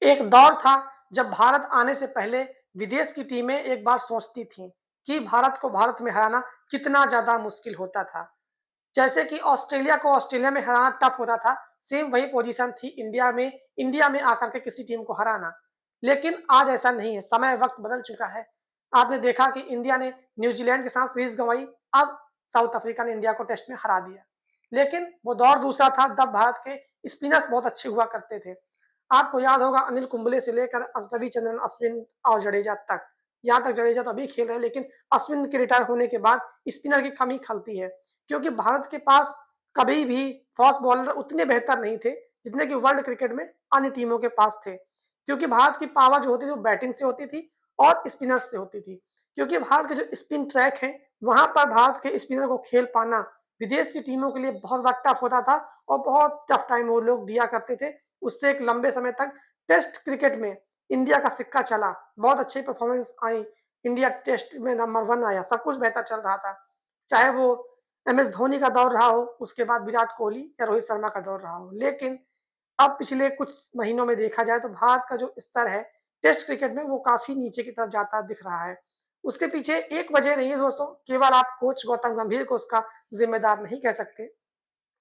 एक दौर था जब भारत आने से पहले विदेश की टीमें एक बार सोचती थीं कि भारत को भारत में हराना कितना ज़्यादा मुश्किल होता था। जैसे कि ऑस्ट्रेलिया को ऑस्ट्रेलिया में हराना टफ होता था, सेम वही पोजीशन थी इंडिया में आकर के किसी टीम को हराना। लेकिन आज ऐसा नहीं है, समय वक़्त बदल चुका है। आपने देखा कि इंडिया ने न्यूज़ीलैंड के साथ सीरीज़ गँवाई, अब साउथ अफ्रीका ने इंडिया को टेस्ट में हरा दिया। लेकिन वो दौर दूसरा था, तब भारत के स्पिनर्स बहुत अच्छे हुआ करते थे। आपको याद होगा अनिल कुंबले से लेकर रविचंद्रन अश्विन और जडेजा तक। यहाँ तक जडेजा तो अभी खेल रहे हैं, लेकिन अश्विन के रिटायर होने के बाद स्पिनर की कमी खलती है। क्योंकि भारत के पास कभी भी फास्ट बॉलर उतने बेहतर नहीं थे, जितने कि वर्ल्ड क्रिकेट में अन्य टीमों के पास थे। क्योंकि भारत की पावर जो होती थी वो बैटिंग से होती थी और स्पिनर्स से होती थी। क्योंकि भारत के जो स्पिन ट्रैक हैं, वहाँ पर भारत के स्पिनर को खेल पाना विदेश की टीमों के लिए बहुत ज़्यादा टफ होता था और बहुत टफ टाइम वो लोग दिया करते थे। उससे एक लंबे समय तक टेस्ट क्रिकेट में इंडिया का सिक्का चला, बहुत अच्छी परफॉर्मेंस आई, इंडिया टेस्ट में नंबर 1 आया, सब कुछ बेहतर चल रहा था। चाहे वो एमएस धोनी का दौर रहा हो, उसके बाद विराट कोहली या रोहित शर्मा का दौर रहा हो। लेकिन अब पिछले कुछ महीनों में देखा जाए तो भारत का जो स्तर है टेस्ट क्रिकेट में वो काफ़ी नीचे की तरफ जाता दिख रहा है। उसके पीछे एक वजह नहीं है दोस्तों, केवल आप कोच गौतम गंभीर को उसका ज़िम्मेदार नहीं कह सकते।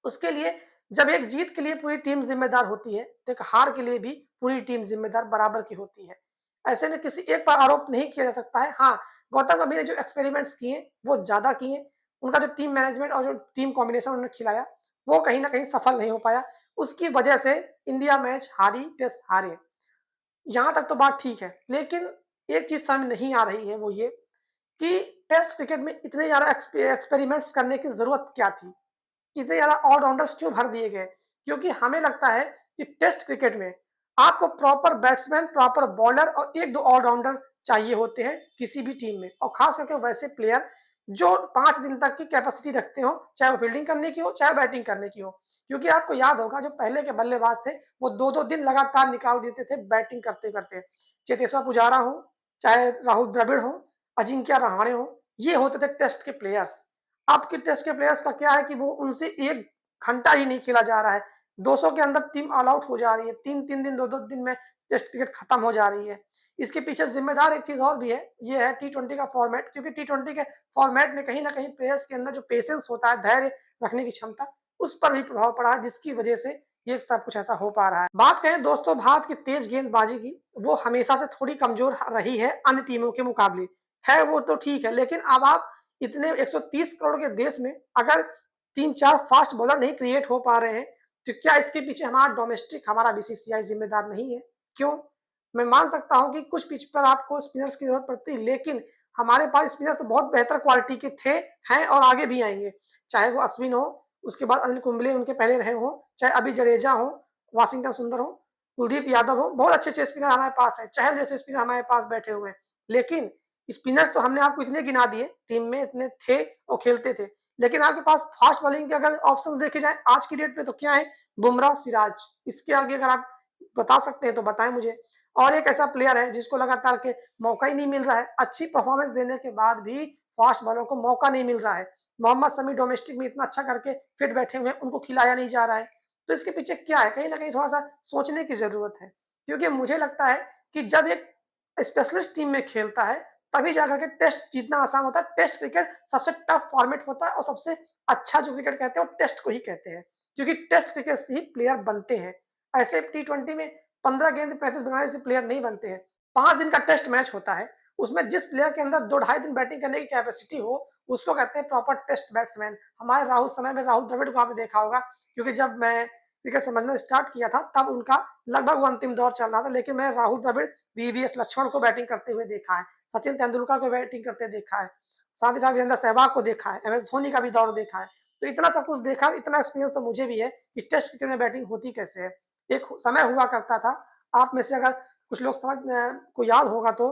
उसके लिए जब एक जीत के लिए पूरी टीम ज़िम्मेदार होती है, तो एक हार के लिए भी पूरी टीम ज़िम्मेदार बराबर की होती है। ऐसे में किसी एक पर आरोप नहीं किया जा सकता है। हाँ, गौतम गंभीर ने जो एक्सपेरिमेंट्स किए, वो ज़्यादा किए। उनका जो टीम मैनेजमेंट और जो टीम कॉम्बिनेशन उन्होंने खिलाया, वो कहीं न कहीं सफल नहीं हो पाया। उसकी वजह से इंडिया मैच हारी, टेस्ट हारे। यहाँ तक तो बात ठीक है, लेकिन एक चीज़ समझ नहीं आ रही है, वो ये कि टेस्ट क्रिकेट में इतने ज़्यादा एक्सपेरिमेंट्स करने की ज़रूरत क्या थी? इतने ज़्यादा ऑलराउंडर्स क्यों भर दिए गए? क्योंकि हमें लगता है कि टेस्ट क्रिकेट में आपको प्रॉपर बैट्समैन, प्रॉपर बॉलर और 1-2 ऑलराउंडर चाहिए होते हैं किसी भी टीम में और ख़ास करके वैसे प्लेयर जो 5 दिन तक की कैपेसिटी रखते हों, चाहे वो फील्डिंग करने की हो, चाहे बैटिंग करने की हो। क्योंकि आपको याद होगा जो पहले के बल्लेबाज थे, वो 2-2 दिन लगातार निकाल देते थे बैटिंग करते-करते। चेतेश्वर पुजारा हो, चाहे राहुल द्रविड़ हो, अजिंक्य रहाणे हो, ये होते थे टेस्ट के प्लेयर्स। अब के टेस्ट के प्लेयर्स का क्या है कि वो उनसे 1 घंटा ही नहीं खेला जा रहा है। 200 के अंदर टीम ऑल आउट हो जा रही है। 3-3 दिन, 2-2 दिन में टेस्ट क्रिकेट खत्म हो जा रही है। इसके पीछे ज़िम्मेदार एक चीज़ और भी है, ये है टी20 का फॉर्मेट क्योंकि टी20 के फॉर्मेट में कहीं न कहीं प्लेयर्स के अंदर जो पेशेंस होता है, धैर्य रखने की क्षमता, उस पर भी प्रभाव पड़ा है जिसकी वजह से ये सब कुछ ऐसा हो पा रहा है। बात करें दोस्तों भारत की तेज़ गेंदबाज़ी की, वो हमेशा से थोड़ी कमज़ोर रही है अन्य टीमों के मुकाबले। है वो तो ठीक है, लेकिन अब आप इतने 130 करोड़ के देश में अगर 3-4 फास्ट बॉलर नहीं क्रिएट हो पा रहे हैं, तो क्या इसके पीछे हमारा बीसीसीआई ज़िम्मेदार नहीं है? क्यों? मैं मान सकता हूँ कि कुछ पिच पर आपको स्पिनर्स की ज़रूरत पड़ती है, लेकिन हमारे पास स्पिनर्स तो बहुत बेहतर क्वालिटी के थे, हैं और आगे भी आएँगे। चाहे वो अश्विन हो, उसके बाद अनिल कुंबले उनके पहले रहे हों, चाहे अभी जडेजा हो, वाशिंगटन सुंदर हो, कुलदीप यादव हो, बहुत अच्छे-अच्छे स्पिनर हमारे पास हैं, चहल जैसे स्पिनर हमारे पास बैठे हुए हैं। लेकिन स्पिनर्स तो हमने आपको इतने गिना दिए, टीम में इतने थे और खेलते थे। लेकिन आपके पास फास्ट बॉलिंग के अगर ऑप्शन देखे जाएँ आज की डेट में तो क्या है? बुमराह, सिराज। इसके आगे अगर आप बता सकते हैं तो बताएँ मुझे। और एक ऐसा प्लेयर है जिसको लगातार के मौका ही नहीं मिल रहा है। अच्छी परफॉर्मेंस देने के बाद भी फास्ट बॉलर को मौका नहीं मिल रहा है। मोहम्मद शमी डोमेस्टिक में इतना अच्छा करके फिट बैठे हुए हैं, उनको खिलाया नहीं जा रहा है। तो इसके पीछे क्या है? कहीं न कहीं थोड़ा-सा सोचने की ज़रूरत है। क्योंकि मुझे लगता है कि जब एक स्पेशलिस्ट टीम में खेलता है, तभी जाकर के टेस्ट जीतना आसान होता है। टेस्ट क्रिकेट सबसे टफ फॉर्मेट होता है और सबसे अच्छा जो क्रिकेट कहते हैं, वो टेस्ट को ही कहते हैं। क्योंकि टेस्ट क्रिकेट से ही प्लेयर बनते हैं। ऐसे टी20 में 15 गेंद 35 बनाने से प्लेयर नहीं बनते हैं। 5 दिन का टेस्ट मैच होता है। उसमें जिस प्लेयर के अंदर 2 ढाई दिन बैटिंग करने की कैपेसिटी हो, उसको कहते हैं प्रॉपर टेस्ट बैट्समैन। हमारे राहुल समय में राहुल द्रविड़ को आपने देखा होगा क्योंकि जब मैं क्रिकेट समझना स्टार्ट किया था, तब उनका लगभग वो अंतिम दौर चल रहा था। लेकिन मैंने राहुल द्रविड़, वीवीएस लक्ष्मण को बैटिंग करते हुए देखा है, सचिन तेंदुलकर को बैटिंग करते देखा है, साथ ही साथ वीरेंद्र सहवाग को देखा है, एमएस धोनी का भी दौर देखा है। तो इतना सब कुछ देखा, इतना एक्सपीरियंस तो मुझे भी है कि टेस्ट क्रिकेट में बैटिंग होती कैसे है। एक समय हुआ करता था, आप में से अगर कुछ लोग को याद होगा तो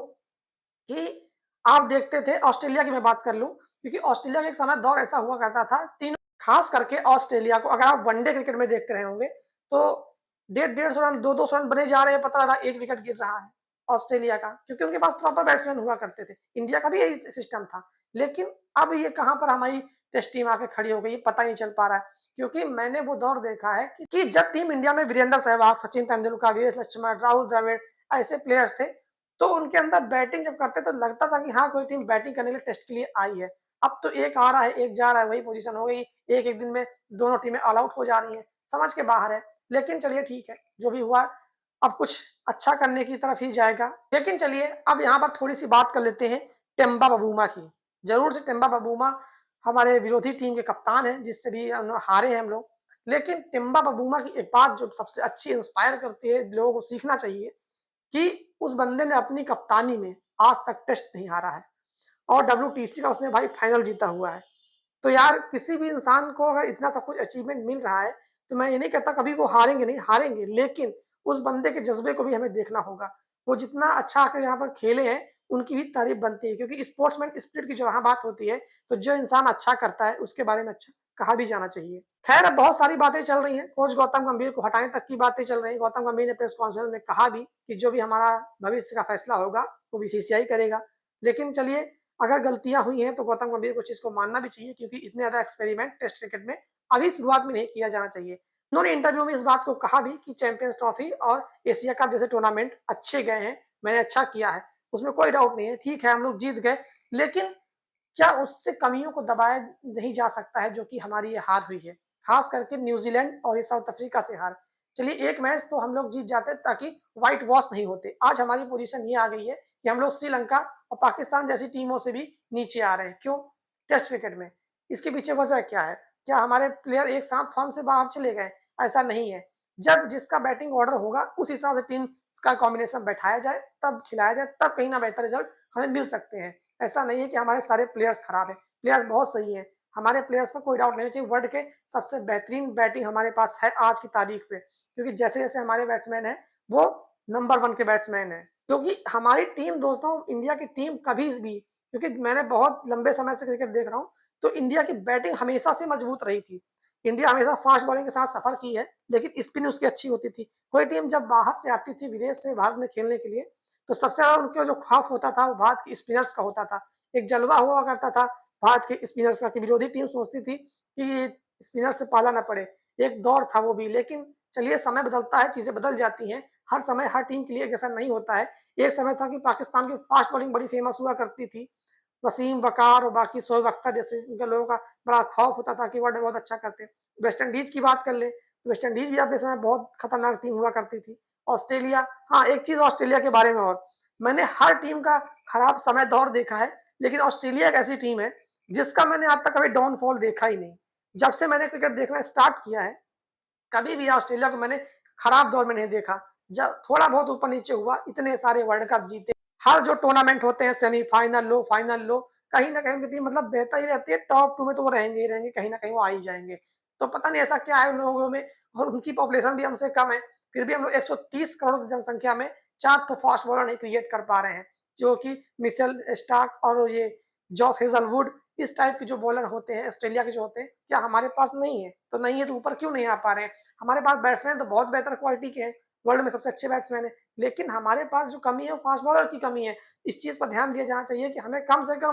कि आप देखते थे ऑस्ट्रेलिया की मैं बात कर लूँ, क्योंकि ऑस्ट्रेलिया का एक समय दौर ऐसा हुआ करता था, तीनों खास करके ऑस्ट्रेलिया को अगर आप वनडे क्रिकेट में देखते रहे होंगे, तो 150 रन, 200 रन बने जा रहे हैं, पता लगा 1 विकेट गिर रहा है ऑस्ट्रेलिया का, क्योंकि उनके पास प्रॉपर बैट्समैन हुआ करते थे। इंडिया का भी यही सिस्टम था, लेकिन अब ये कहाँ पर हमारी टेस्ट टीम आके खड़ी हो गई, पता ही नहीं चल पा रहा है। क्योंकि मैंने वो दौर देखा है कि जब टीम इंडिया में वीरेंद्र सहवाग, सचिन तेंदुलकर, वीएस लक्ष्मण, राहुल द्रविड़ ऐसे प्लेयर्स थे, तो उनके अंदर बैटिंग जब करते तो लगता था कि हाँ, कोई टीम बैटिंग करने के लिए टेस्ट के लिए आई है। अब तो एक आ रहा है, एक जा रहा है, वही पोजीशन हो गई। एक-एक दिन में दोनों टीमें ऑल आउट हो जा रही हैं, समझ के बाहर है। लेकिन चलिए ठीक है, जो भी हुआ अब कुछ अच्छा करने की तरफ ही जाएगा। लेकिन चलिए अब यहाँ पर थोड़ी-सी बात कर लेते हैं टेम्बा बबूमा की। ज़रूर से टेम्बा बबूमा हमारे विरोधी टीम के कप्तान हैं, जिससे भी हम लोग हारे हैं हम लोग। लेकिन टेम्बा बबूमा की एक बात जो सबसे अच्छी इंस्पायर करती है, लोगों को सीखना चाहिए कि उस बंदे ने अपनी कप्तानी में आज तक टेस्ट नहीं हारा है और डब्ल्यूटीसी का उसने भाई फाइनल जीता हुआ है। तो यार किसी भी इंसान को अगर इतना सब कुछ अचीवमेंट मिल रहा है, तो मैं ये नहीं कहता कभी वो हारेंगे नहीं, हारेंगे, लेकिन उस बंदे के जज़्बे को भी हमें देखना होगा। वो जितना अच्छा आकर यहाँ पर खेले हैं, उनकी भी तारीफ़ बनती है क्योंकि स्पोर्ट्समैन स्पिरिट की जहाँ बात होती है, तो जो इंसान अच्छा करता है, उसके बारे में अच्छा कहा भी जाना चाहिए। खैर अब बहुत सारी बातें चल रही हैं, कोच गौतम गंभीर को हटाने तक की बातें चल रही हैं। गौतम गंभीर ने प्रेस कॉन्फ्रेंस में कहा भी कि जो भी हमारा भविष्य का फैसला होगा, वो बीसीसीआई करेगा। लेकिन चलिए अगर गलतियाँ हुई हैं तो गौतम गंभीर को इस चीज़ को मानना भी चाहिए क्योंकि इतने ज़्यादा एक्सपेरिमेंट टेस्ट क्रिकेट में अभी शुरुआत में नहीं किया जाना चाहिए। उन्होंने इंटरव्यू में इस बात को कहा भी कि चैंपियंस ट्रॉफी और एशिया कप जैसे टूर्नामेंट अच्छे गए हैं, मैंने अच्छा किया है, उसमें कोई डाउट नहीं है। ठीक है, हम लोग जीत गए, लेकिन क्या उससे कमियों को दबाया नहीं जा सकता है जो कि हमारी ये हार हुई है, खास करके न्यूजीलैंड और ये साउथ अफ्रीका से हार। चलिए एक मैच तो हम लोग जीत जाते ताकि व्हाइट वॉश नहीं होते। आज हमारी पोजीशन ये आ गई है कि हम लोग श्रीलंका और पाकिस्तान जैसी टीमों से भी नीचे आ रहे हैं। क्यों? टेस्ट क्रिकेट में। इसके पीछे वजह क्या है? क्या हमारे प्लेयर एक साथ फॉर्म से बाहर चले गए? ऐसा नहीं है। जब जिसका बैटिंग ऑर्डर होगा उस हिसाब से टीम का कॉम्बिनेशन बैठाया जाए, तब खिलाया जाए, तब कहीं न बेहतर रिजल्ट हमें मिल सकते हैं। ऐसा नहीं है कि हमारे सारे प्लेयर्स खराब हैं, प्लेयर्स बहुत सही हैं। हमारे प्लेयर्स में कोई डाउट नहीं है कि वर्ल्ड के सबसे बेहतरीन बैटिंग हमारे पास है आज की तारीख में, क्योंकि जैसे-जैसे हमारे बैट्समैन हैं, वो नंबर 1 के बैट्समैन हैं। क्योंकि हमारी टीम दोस्तों इंडिया की टीम कभी भी क्योंकि मैंने बहुत लंबे समय से क्रिकेट देख रहा हूँ, तो इंडिया की बैटिंग हमेशा से मजबूत रही थी। इंडिया हमेशा फास्ट बॉलिंग के साथ सफ़र की है, लेकिन स्पिन उसकी अच्छी होती थी। कोई टीम जब बाहर से आती थी, विदेश से भारत में खेलने के लिए, तो सबसे ज़्यादा उनका जो खौफ होता था, वो भारत के स्पिनर्स का होता था। एक जलवा हुआ करता था भारत के स्पिनर्स का कि विरोधी टीम सोचती थी कि ये स्पिनर से पाला ना पड़े। एक दौर था वो भी, लेकिन चलिए समय बदलता है, चीज़ें बदल जाती हैं। हर समय हर टीम के लिए एक जैसा नहीं होता है। एक समय था कि पाकिस्तान की फास्ट बॉलिंग बड़ी फेमस हुआ करती थी। वसीम, वकार और बाकी शोएब अख्तर जैसे इनके लोगों का बड़ा खौफ होता था कि वो बहुत अच्छा करते हैं। वेस्ट इंडीज़ की बात कर लें, तो वेस्ट इंडीज़ भी अपने समय बहुत खतरनाक टीम हुआ करती थी। ऑस्ट्रेलिया हाँ, एक चीज़ ऑस्ट्रेलिया के बारे में और, मैंने हर टीम का खराब समय दौर देखा है, लेकिन ऑस्ट्रेलिया एक ऐसी टीम है, जिसका मैंने आज तक कभी डाउनफॉल देखा ही नहीं। जब से मैंने क्रिकेट देखना स्टार्ट किया है, कभी भी ऑस्ट्रेलिया को मैंने खराब दौर में नहीं देखा। जब थोड़ा बहुत ऊपर-नीचे हुआ, इतने सारे वर्ल्ड कप जीते। हर जो टूर्नामेंट होते हैं सेमीफाइनल लो, फाइनल लो, कहीं न कहीं उनकी टीम मतलब बेहतर ही रहती है, टॉप 2 में तो वो रहेंगे ही रहेंगे, कहीं न कहीं वो आ ही जाएँगे। तो पता नहीं ऐसा क्या है उन लोगों में और उनकी पॉपुलेशन भी हमसे कम है, फिर भी हम लोग 130 करोड़ की जनसंख्या में 4 तो फास्ट बॉलर नहीं क्रिएट कर पा रहे हैं, जो कि मिचेल स्टार्क और ये जॉस हेज़लवुड इस टाइप के जो बॉलर होते हैं, ऑस्ट्रेलिया के जो होते हैं, क्या हमारे पास नहीं है? तो नहीं है तो ऊपर क्यों नहीं आ पा रहे हैं? हमारे पास बैट्समैन तो बहुत बेहतर क्वालिटी के हैं, वर्ल्ड में सबसे अच्छे बैट्समैन हैं, लेकिन हमारे पास जो कमी है वो फास्ट बॉलर की कमी है। इस चीज़ पर ध्यान दिया जाना चाहिए कि हमें कम से कम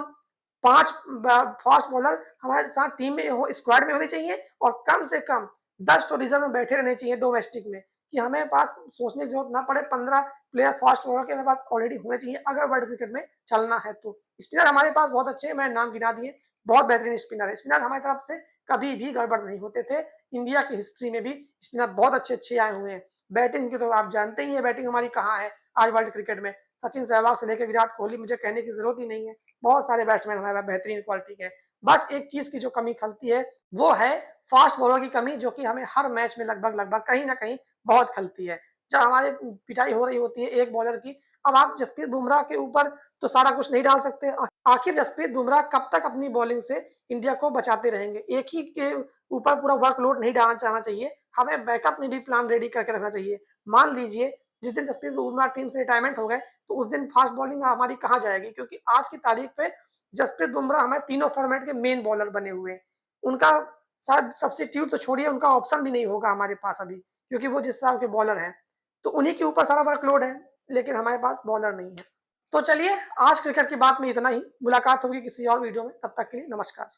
5 ब फास्ट बॉलर हमारे साथ टीम में हो स्क्वाड में होने चाहिए और कम से कम 10 तो रिज़र्व में बैठे रहने चाहिए डोमेस्टिक में, कि हमें पास सोचने की ज़रूरत ना पड़े 15 प्लेयर फास्ट बॉलर के हमारे पास ऑलरेडी होने चाहिए अगर वर्ल्ड क्रिकेट में चलना है तो। स्पिनर हमारे पास बहुत अच्छे हैं, मैंने नाम गिना दिए, बहुत बेहतरीन स्पिनर है। स्पिनर हमारी तरफ से कभी भी गड़बड़ नहीं होते थे। इंडिया की हिस्ट्री में भी स्पिनर बहुत अच्छे-अच्छे आए हुए हैं। बैटिंग की तो आप जानते ही हैं बैटिंग हमारी कहाँ है आज वर्ल्ड क्रिकेट में। सचिन सहवाग से लेके विराट कोहली मुझे कहने की ज़रूरत ही नहीं है। बहुत सारे बैट्समैन हमारे पास बेहतरीन क्वालिटी के हैं। बस एक चीज़ की जो कमी खलती है, वो है फास्ट बॉलर की कमी जो कि हमें हर मैच में लगभग-लगभग कहीं न कहीं बहुत खलती है। जब हमारी पिटाई हो रही होती है एक बॉलर की, अब आप जसप्रीत बुमराह के ऊपर तो सारा कुछ नहीं डाल सकते। आखिर जसप्रीत बुमराह कब तक अपनी बॉलिंग से इंडिया को बचाते रहेंगे? एक ही के ऊपर पूरा वर्कलोड नहीं डालना चाहना चाहिए। हमें बैकअप में भी प्लान रेडी करके रखना चाहिए। मान लीजिए जिस दिन जसप्रीत बुमराह टीम से रिटायरमेंट हो गए, तो उस दिन फास्ट बॉलिंग हमारी कहाँ जाएगी? क्योंकि आज की तारीख पे जसप्रीत बुमराह हमारे तीनों फॉर्मेट के मेन बॉलर बने हुए हैं। उनका शायद सब्स्टिट्यूट तो छोड़िए, उनका ऑप्शन भी नहीं होगा हमारे पास अभी, क्योंकि वो जिस हिसाब के बॉलर हैं। तो उन्हीं के ऊपर सारा वर्कलोड है, लेकिन हमारे पास बॉलर नहीं है। तो चलिए आज क्रिकेट की बात में इतना ही। मुलाकात होगी किसी और वीडियो में, तब तक के लिए नमस्कार।